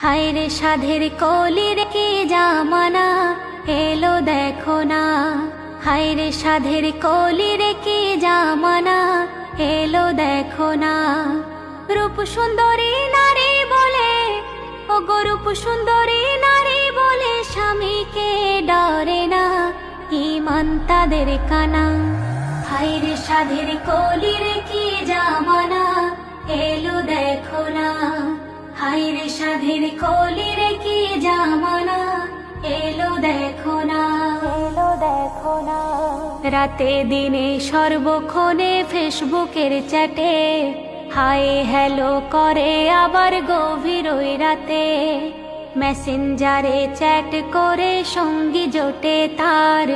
হায়রে সাধের কলির কি জামানা এলো দেখো না। হায়রে সাধের কলির কি জামানা এলো দেখো না। রূপ সুন্দরী নারী বলে, ও গো রূপ সুন্দরী নারী বলে স্বামীকে ডরে না, ঈমান তাদের কানা। হায়রে সাধের কলির কি জামানা এলো দেখো না। হায়রে সাধের কলির কি জামানা এলো দেখো না, এলো দেখো না। রাতে দিনে সর্বক্ষণে ফেসবুকের চ্যাটে হাই হ্যালো করে, আবার গভীর ওই রাতে মেসেঞ্জারে চ্যাট করে সঙ্গী জোটে তার।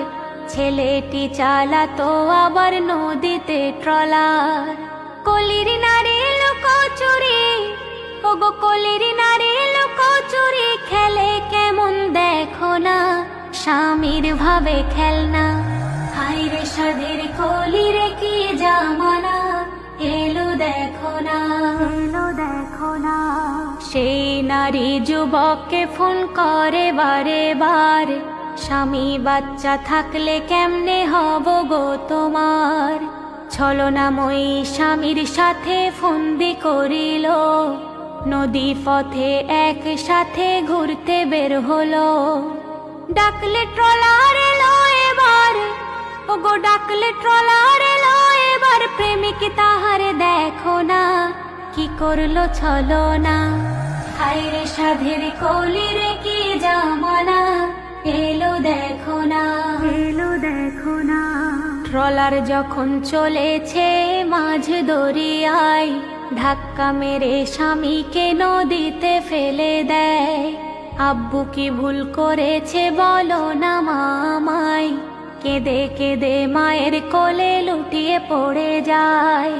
ছেলেটি চালাতো আবার নদীতে ট্রলার। কলির নারী লুকোচুরি, ও গো কলির নারী লুকোচুরি খেলে কেমন দেখো না, স্বামীর ভাবে খেলনা। হায়রে সাধের কলির কি জামানা এলো দেখো না, এলো দেখো না। সেই নারী যুবককে ফোন করে বারে বার, স্বামী বাচ্চা থাকলে কেমনে হব গো তোমার। ছলনাময়ী স্বামীর সাথে ফন্দি করিল, নদী পথে একসাথে ঘুরতে বের হলো। ডাকলে ট্রলার এলো এবার, ও গো ডাকলে ট্রলার এলো এবার। প্রেমিক তাহারে দেখো না, কি করলো ছলনা। হায়রে সাধের কলির কি জামানা এলো দেখো না, এলো দেখো না। ট্রলার যখন চলেছে মাঝ দরিয়ায়, ধাক্কা মেরে স্বামীকে নদীতে ফেলে দেয়। আব্বু কি ভুল করেছে বলো না মামাই, কেঁদে কেঁদে মায়ের কোলে লুটিয়ে পড়ে যায়।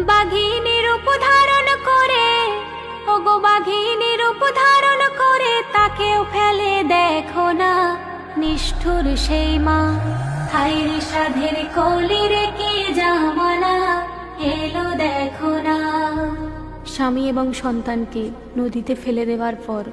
বাঘিনী রূপ ধারণ করে, ও গো বাঘিনী রূপ ধারণ করে তাকেও ফেলে দেখো না, নিষ্ঠুর সেই মা। হায়রে সাধের কলির কি জামানা এলো দেখো না। স্বামী এবং সন্তানকে নদীতে ফেলে দেওয়ার পর